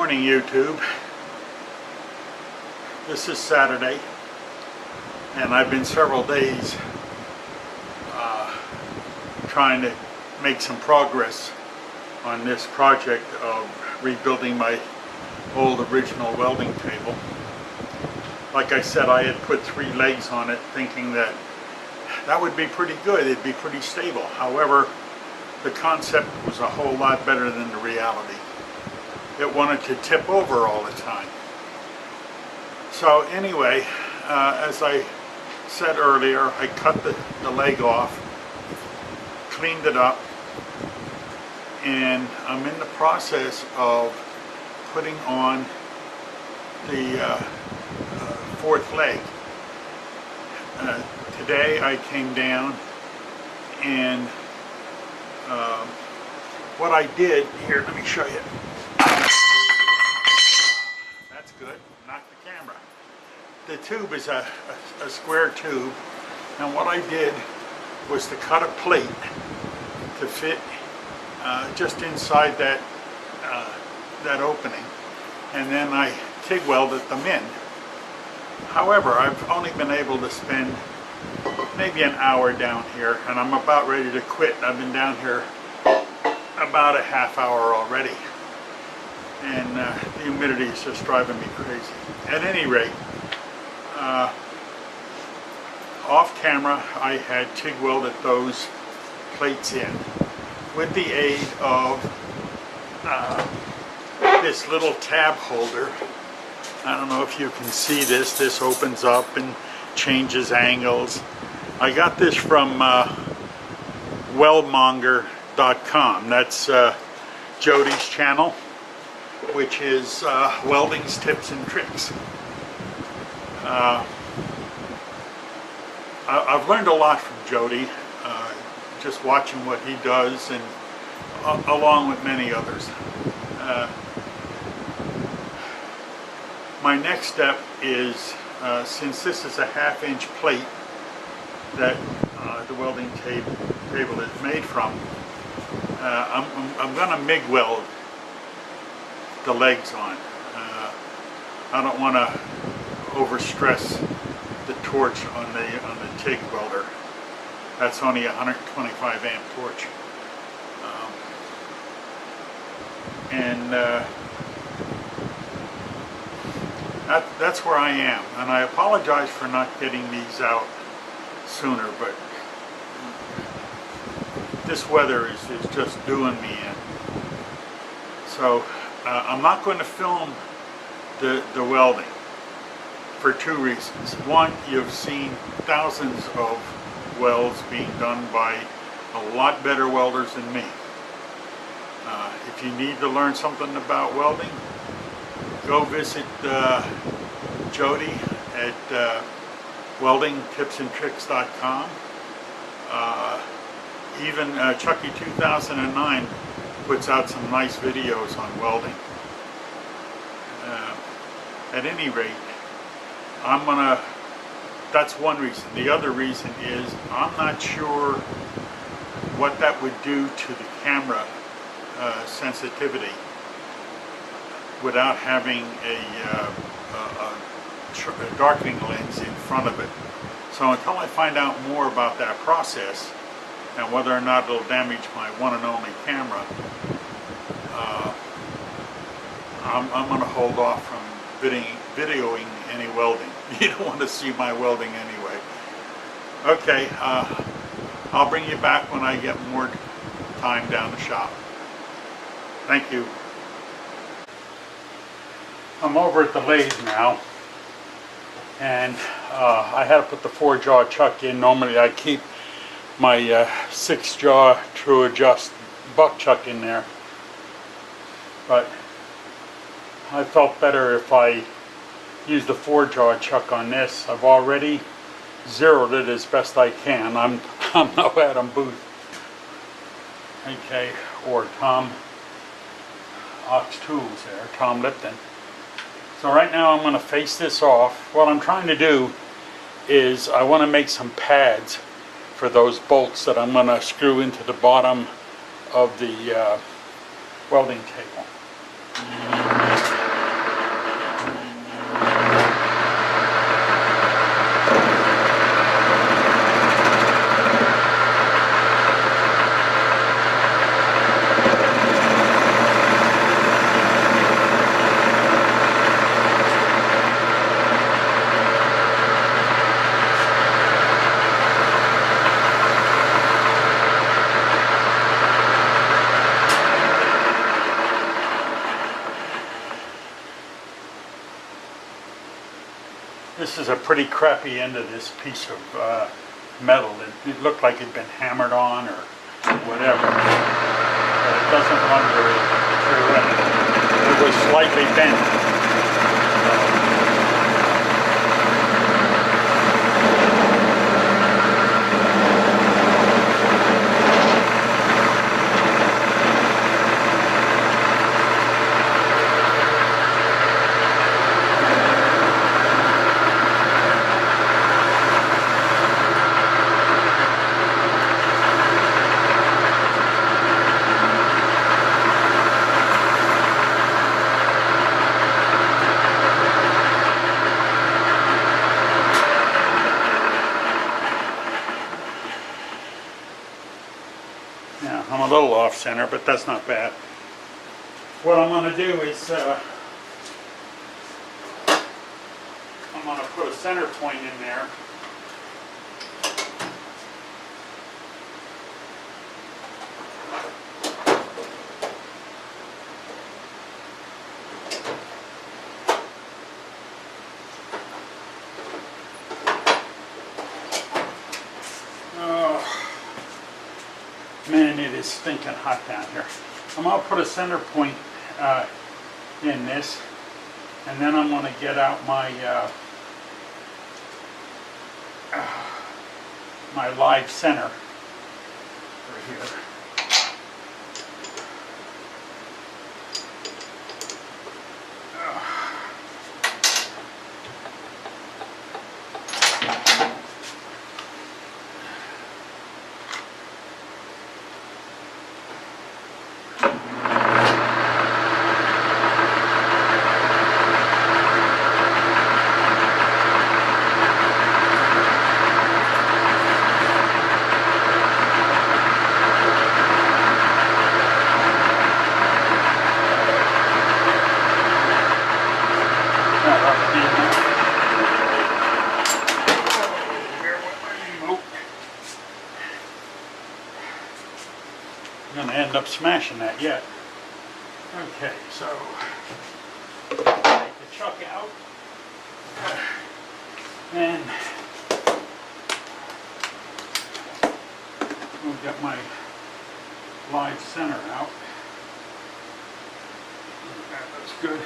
morning, YouTube. This is Saturday, and I've been several days trying to make some progress on this project of rebuilding my old original welding table. Like I said, I had put 3 legs on it thinking that would be pretty good, it'd be pretty stable. However, the concept was a whole lot better than the reality. It wanted to tip over all the time. So anyway, as I said earlier, I cut the leg off, cleaned it up, and I'm in the process of putting on the 4th leg. Today I came down and what I did here, let me show you. That's good, knocked the camera. The tube is a square tube, and what I did was to cut a plate to fit just inside that opening, and then I TIG welded them in. However, I've only been able to spend maybe an hour down here, and I'm about ready to quit. I've been down here about a half hour already, and the humidity is just driving me crazy. At any rate, off camera I had TIG welded those plates in with the aid of this little tab holder. I don't know if you can see this. This opens up and changes angles. I got this from weldmonger.com. That's Jody's channel, which is Welding's Tips and Tricks. I've learned a lot from Jody, just watching what he does, and along with many others. My next step is, since this is a 1/2-inch plate that the welding table is made from, I'm going to MIG weld the legs on. I don't want to overstress the torch on the TIG welder. That's only a 125 amp torch, that's where I am, and I apologize for not getting these out sooner, but this weather is just doing me in. So I'm not going to film the welding for 2 reasons. One, you've seen thousands of welds being done by a lot better welders than me. If you need to learn something about welding, go visit Jody at weldingtipsandtricks.com. Even Chucky 2009 puts out some nice videos on welding. At any rate, that's one reason. The other reason is I'm not sure what that would do to the camera sensitivity without having a darkening lens in front of it. So until I find out more about that process and whether or not it'll damage my one and only camera, I'm going to hold off from videoing any welding. You don't want to see my welding anyway. Okay, I'll bring you back when I get more time down the shop. Thank you. I'm over at the lathe now, and I had to put the 4-jaw chuck in. Normally I keep my 6-jaw true adjust buck chuck in there, but I felt better if I used the 4-jaw chuck on this. I've already zeroed it as best I can. I'm no Adam Booth, okay, or Tom Ox Tools there, Tom Lipton. So right now I'm going to face this off. What I'm trying to do is I want to make some pads for those bolts that I'm going to screw into the bottom of the welding table. This is a pretty crappy end of this piece of metal. It looked like it'd been hammered on or whatever. But it doesn't run very well. It was slightly bent. Yeah, I'm a little off center, but that's not bad. What I'm going to do is I'm going to put a center point in there. Man, it is stinking hot down here. I'm going to put a center point in this, and then I'm going to get out my my live center right here. I'm going to end up smashing that yet. Okay, so take the chuck out and we'll get my live center out. That looks good.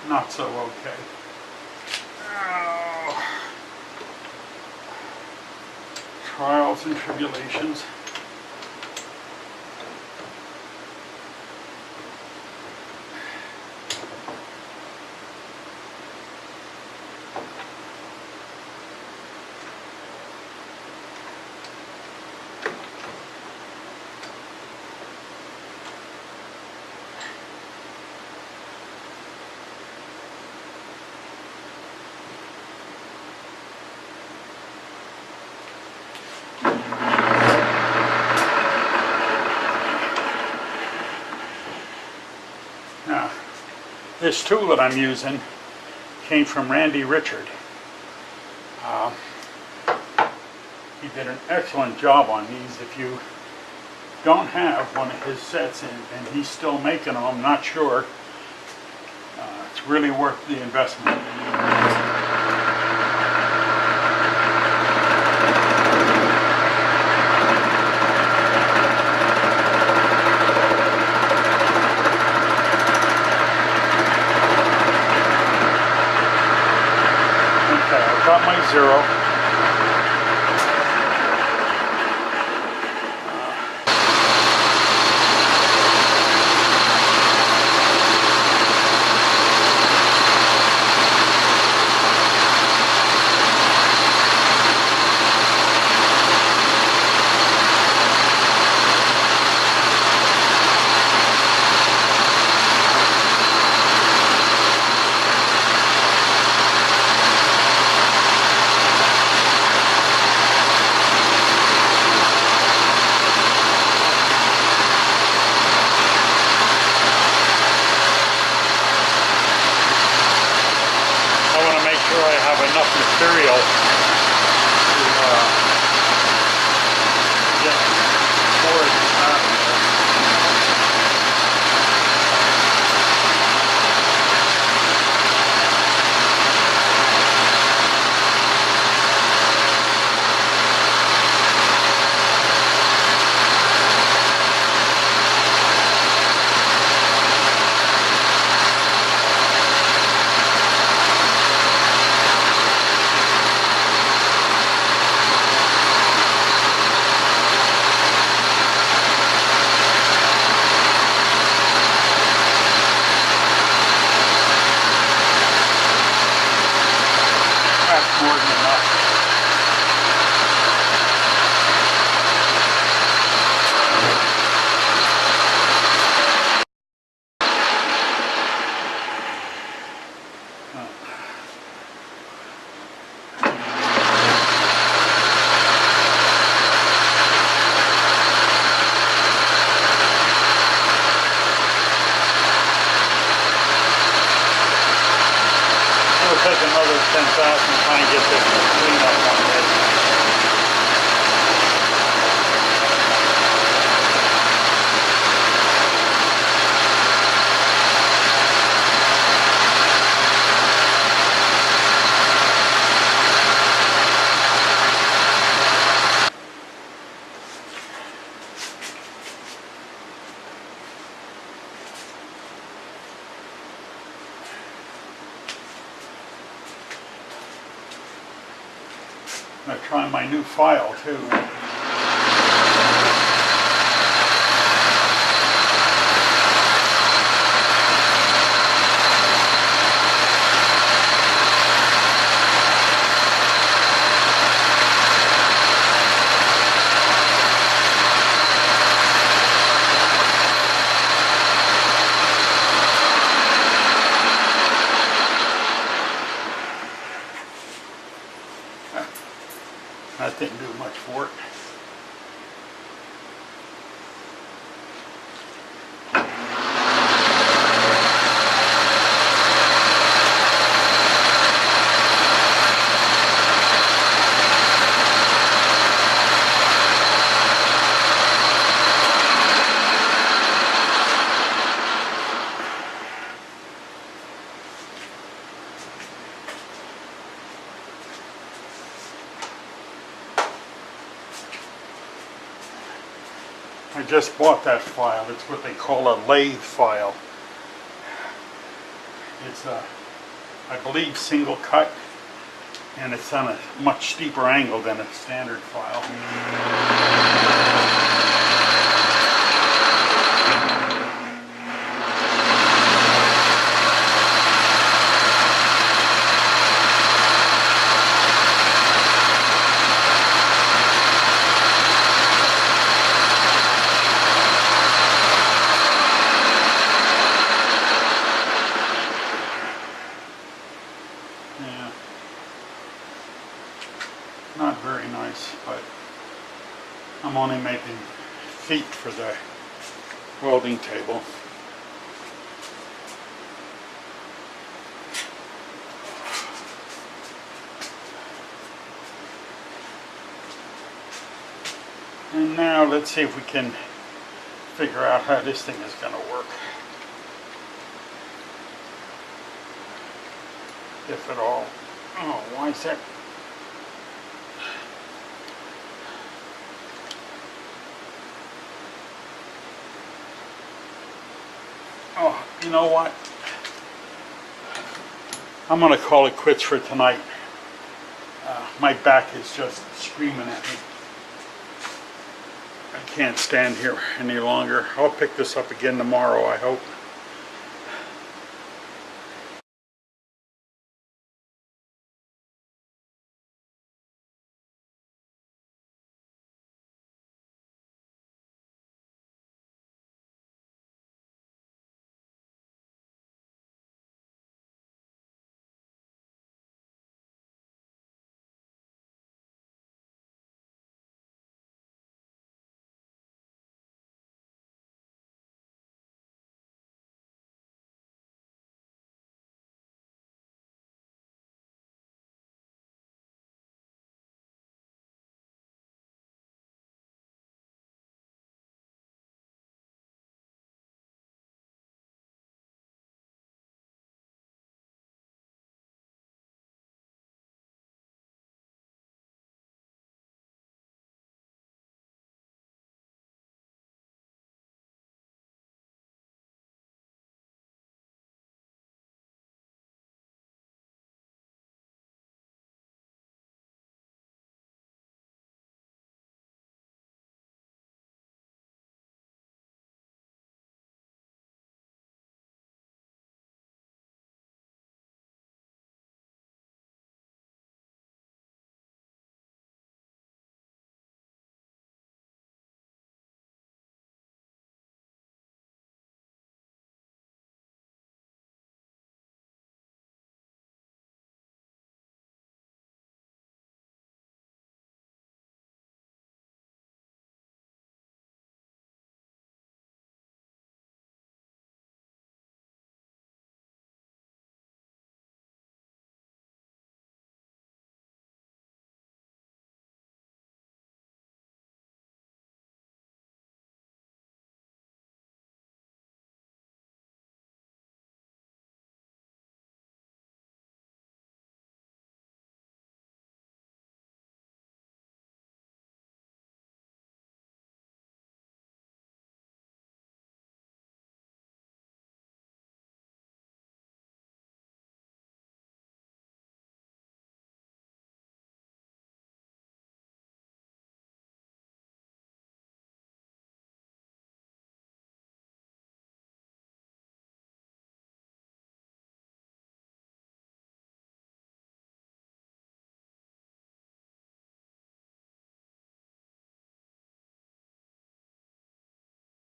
Not so okay. Oh. Trials and tribulations. Now, this tool that I'm using came from Randy Richard. He did an excellent job on these. If you don't have one of his sets and he's still making them, I'm not sure, it's really worth the investment. Got my zero. material to get forward. That's more than enough. It'll take another 10,000 to try and get this cleaned up on this. I'm going to try my new file too. That didn't do much for it. I just bought that file. It's what they call a lathe file. It's a, I believe, single cut, and it's on a much steeper angle than a standard file. Yeah, not very nice, but I'm only making feet for the welding table. And now let's see if we can figure out how this thing is going to work. If at all. Oh, why is that? Oh, you know what? I'm going to call it quits for tonight. My back is just screaming at me. I can't stand here any longer. I'll pick this up again tomorrow, I hope.